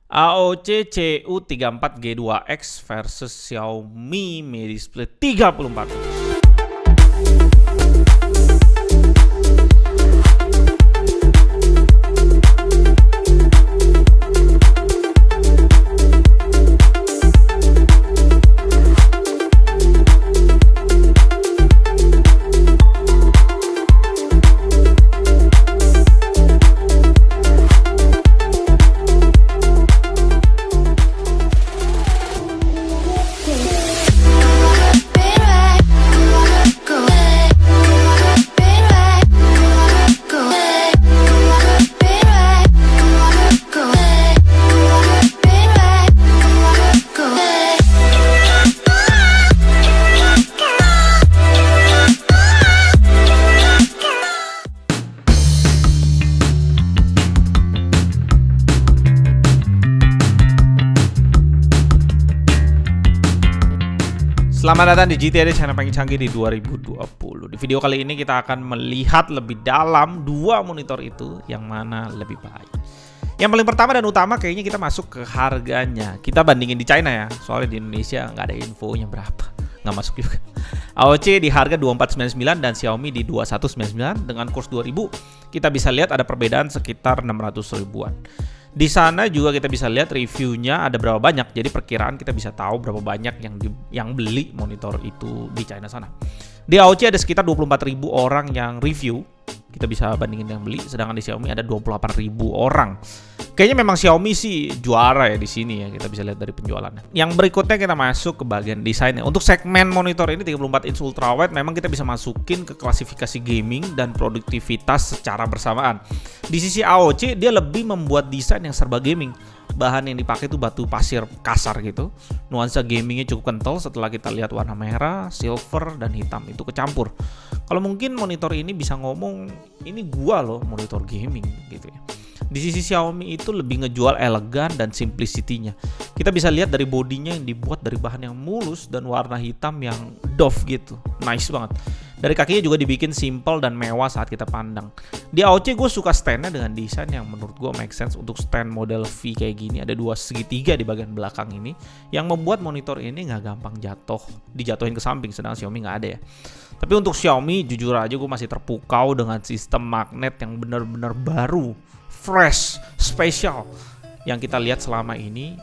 AOC CU34G2X versus Xiaomi Mi Display 34 inch. Selamat datang di GTAD, channel paling canggih di 2020. Di video kali ini kita akan melihat lebih dalam dua monitor itu, yang mana lebih baik. Yang paling pertama dan utama kayaknya kita masuk ke harganya. Kita bandingin di China ya, soalnya di Indonesia nggak ada infonya berapa. Nggak masuk juga. AOC di harga 2499 dan Xiaomi di 2199 dengan kurs 2000. Kita bisa lihat ada perbedaan sekitar 600 ribuan. Di sana juga kita bisa lihat reviewnya ada berapa banyak. Jadi perkiraan kita bisa tahu berapa banyak yang beli monitor itu di China sana. Di AOC ada sekitar 24.000 orang yang review. Kita bisa bandingin yang beli. Sedangkan di Xiaomi ada 28.000 orang. Kayaknya memang Xiaomi sih juara ya di sini ya. Kita bisa lihat dari penjualannya. Yang berikutnya kita masuk ke bagian desainnya. Untuk segmen monitor ini 34 inch ultrawide memang kita bisa masukin ke klasifikasi gaming dan produktivitas secara bersamaan. Di sisi AOC dia lebih membuat desain yang serba gaming. Bahan yang dipakai itu batu pasir kasar gitu. Nuansa gamingnya cukup kental setelah kita lihat warna merah, silver, dan hitam itu kecampur. Kalau mungkin monitor ini bisa ngomong, ini gua loh monitor gaming gitu ya. Di sisi Xiaomi itu lebih ngejual elegan dan simplicity-nya. Kita bisa lihat dari bodinya yang dibuat dari bahan yang mulus dan warna hitam yang doff gitu. Nice banget. Dari kakinya juga dibikin simple dan mewah saat kita pandang. Di AOC gue suka standnya dengan desain yang menurut gue make sense untuk stand model V kayak gini. Ada dua segitiga di bagian belakang ini yang membuat monitor ini nggak gampang dijatuhin ke samping, sedangkan Xiaomi nggak ada ya. Tapi untuk Xiaomi jujur aja gue masih terpukau dengan sistem magnet yang benar-benar baru, fresh, spesial yang kita lihat selama ini.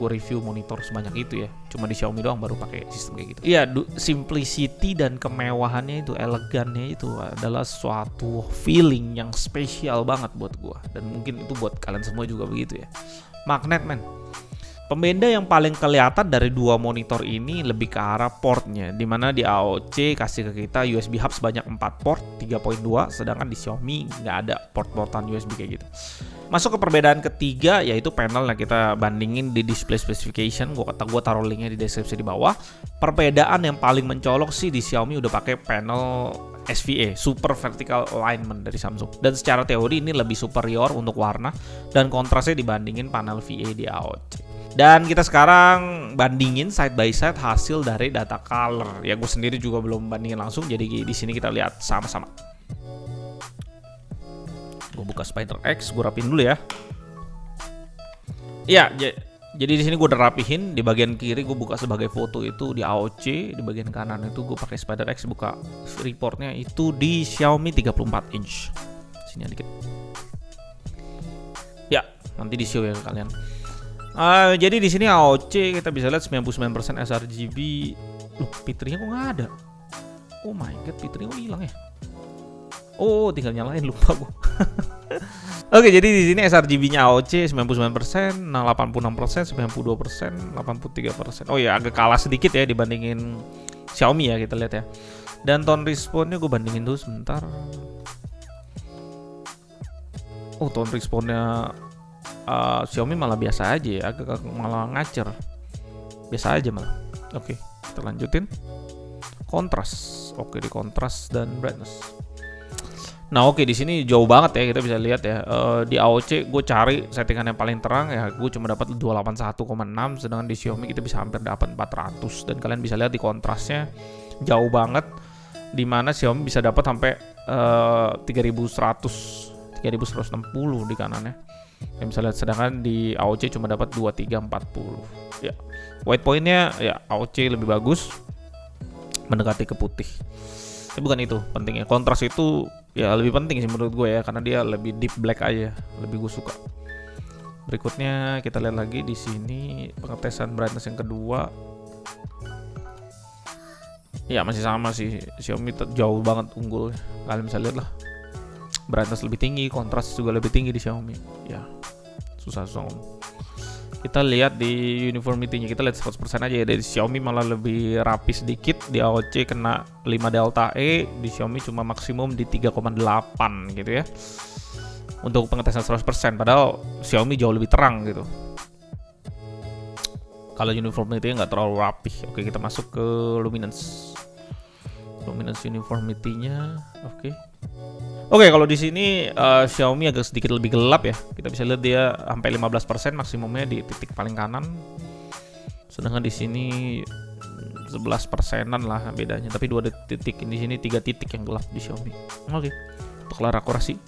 Gue review monitor sebanyak itu ya, cuma di Xiaomi doang baru pakai sistem kayak gitu. Iya, simplicity dan kemewahannya itu, elegannya itu adalah suatu feeling yang spesial banget buat gue, dan mungkin itu buat kalian semua juga begitu ya. Magnet men. Pembeda yang paling kelihatan dari dua monitor ini lebih ke arah portnya, dimana di AOC kasih ke kita USB hub sebanyak 4 port 3.2, sedangkan di Xiaomi nggak ada port-portan USB kayak gitu. Masuk ke perbedaan ketiga, yaitu panel yang kita bandingin di display specification. Gua taruh linknya di deskripsi di bawah. Perbedaan yang paling mencolok sih di Xiaomi udah pakai panel SVA, Super Vertical Alignment dari Samsung. Dan secara teori ini lebih superior untuk warna dan kontrasnya dibandingin panel VA di AOC. Dan kita sekarang bandingin side by side hasil dari data color. Ya gue sendiri juga belum bandingin langsung, jadi di sini kita lihat sama-sama. Gue buka Spider X, gue rapiin dulu ya. Iya, jadi di sini gue udah rapihin. Di bagian kiri gue buka sebagai foto itu di AOC, di bagian kanan itu gue pakai Spider X buka reportnya itu di Xiaomi 34 inch. Sini dikit. Ya, nanti di show ya ke kalian. Jadi di sini AOC kita bisa lihat 99% sRGB. Loh, fiturnya kok nggak ada? Oh my god, fiturnya kok hilang ya? Oh, tinggal nyalain, lupa gua. Oke, jadi di sini sRGB-nya AOC 99%, 86%, 92%, 83%. Oh ya, agak kalah sedikit ya dibandingin Xiaomi ya, kita lihat ya. Dan tone response-nya gue bandingin dulu sebentar. Oh, tone response-nya Xiaomi malah biasa aja ya, agak malah ngacer. Biasa aja malah. Oke, kita lanjutin. Kontras. Oke, di kontras dan brightness. Nah oke, di sini jauh banget ya, kita bisa lihat ya. Di AOC gue cari settingan yang paling terang ya, gue cuma dapat 281,6, sedangkan di Xiaomi kita bisa hampir dapat 400. Dan kalian bisa lihat di kontrasnya jauh banget, dimana Xiaomi bisa dapat sampai 3160 di kanannya. Ya, misalnya sedangkan di AOC cuma dapat 2340. Ya, white pointnya ya AOC lebih bagus, mendekati ke putih. Tapi bukan itu pentingnya. Kontras itu ya lebih penting sih menurut gue ya, karena dia lebih deep black aja, lebih gue suka. Berikutnya kita lihat lagi di sini pengetesan brightness yang kedua. Ya masih sama sih, Xiaomi jauh banget unggul. Kalian bisa lihat lah, brightness lebih tinggi, kontras juga lebih tinggi di Xiaomi. Ya susah ngomong. Kita lihat di uniformity-nya, kita lihat 100% aja ya. Dari Xiaomi malah lebih rapi sedikit, di AOC kena 5 delta E, di Xiaomi cuma maksimum di 3,8 gitu ya. Untuk pengetesan 100%, padahal Xiaomi jauh lebih terang gitu. Kalau uniformity-nya nggak terlalu rapi. Oke, kita masuk ke luminance. Luminance uniformity-nya, oke. Oke, kalau di sini Xiaomi agak sedikit lebih gelap ya. Kita bisa lihat dia sampai 15% maksimumnya di titik paling kanan. Sedangkan di sini 11%-an lah bedanya. Tapi 2 titik di sini, 3 titik yang gelap di Xiaomi. Oke. Untuk color akurasi.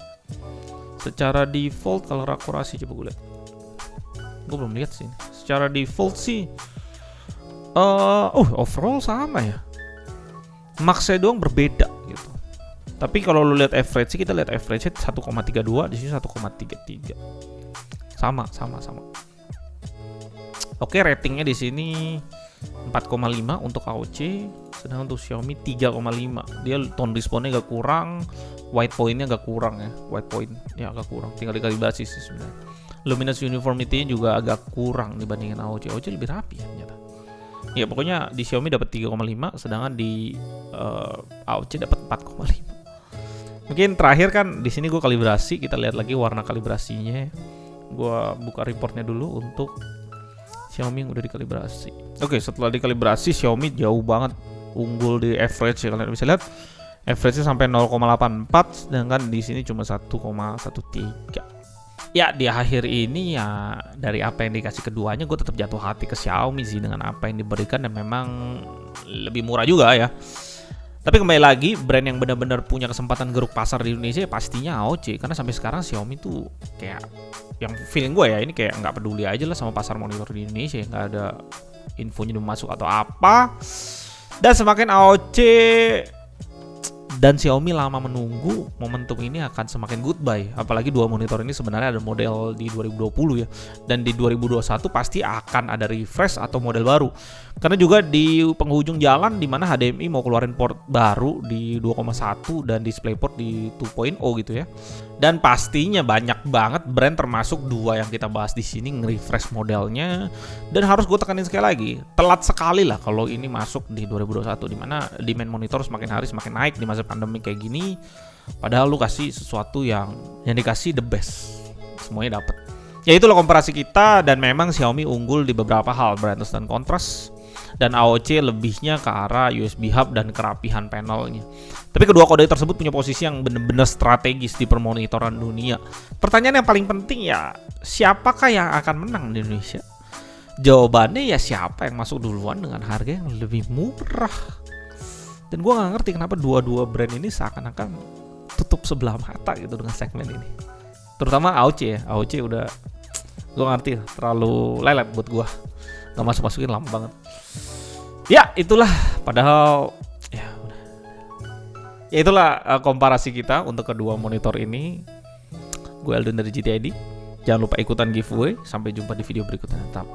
Secara default color akurasi coba gue lihat. Gue belum lihat sih. Secara default sih overall sama ya. Max-nya doang berbeda gitu. Tapi kalau lu lihat average, kita lihat average 1,32, di sini 1,33. Sama. Oke, ratingnya di sini 4,5 untuk AOC, sedangkan untuk Xiaomi 3,5. Dia tone responnya agak kurang, white point-nya agak kurang ya. White point ya agak kurang, tinggal dikalibrasi sih sebenarnya. Luminance uniformity juga agak kurang dibandingin AOC. AOC lebih rapi ya ternyata. Ya pokoknya di Xiaomi dapat 3,5, sedangkan di AOC dapat 4,5. Mungkin terakhir kan di sini gue kalibrasi, kita lihat lagi warna kalibrasinya. Gue buka reportnya dulu untuk Xiaomi yang udah dikalibrasi. Oke, setelah dikalibrasi Xiaomi jauh banget unggul di average ya, kalian bisa lihat average-nya sampai 0,84, sedangkan di sini cuma 1,13. Ya di akhir ini ya dari apa yang dikasih keduanya gue tetap jatuh hati ke Xiaomi sih dengan apa yang diberikan, dan memang lebih murah juga ya. Tapi kembali lagi, brand yang benar-benar punya kesempatan geruk pasar di Indonesia ya pastinya AOC. Karena sampai sekarang Xiaomi tuh kayak, yang feeling gue ya, ini kayak nggak peduli aja lah sama pasar monitor di Indonesia. Nggak ada infonya udah masuk atau apa. Dan semakin AOC dan Xiaomi lama menunggu, momentum ini akan semakin goodbye. Apalagi dua monitor ini sebenarnya ada model di 2020 ya. Dan di 2021 pasti akan ada refresh atau model baru. Karena juga di penghujung jalan di mana HDMI mau keluarin port baru di 2,1 dan DisplayPort di 2.0 gitu ya. Dan pastinya banyak banget brand termasuk dua yang kita bahas di sini nge-refresh modelnya. Dan harus gue tekanin sekali lagi, telat sekali lah kalau ini masuk di 2021, di mana demand monitor semakin hari semakin naik di masa pandemi kayak gini. Padahal lu kasih sesuatu yang dikasih the best, semuanya dapet. Ya itulah komparasi kita, dan memang Xiaomi unggul di beberapa hal, brightness dan kontras, dan AOC lebihnya ke arah USB hub dan kerapihan panelnya. Tapi kedua kode tersebut punya posisi yang benar-benar strategis di permonitoran dunia. Pertanyaan yang paling penting ya, siapakah yang akan menang di Indonesia? Jawabannya ya siapa yang masuk duluan dengan harga yang lebih murah. Dan gue gak ngerti kenapa dua-dua brand ini seakan-akan tutup sebelah mata gitu dengan segmen ini. Terutama AOC ya, AOC udah gue ngerti terlalu lelet buat gue, gak masuk-masukin lama banget. Ya itulah, padahal ya udah. Ya itulah komparasi kita untuk kedua monitor ini. Gue Eldon dari GTID. Jangan lupa ikutan giveaway. Sampai jumpa di video berikutnya. Tetap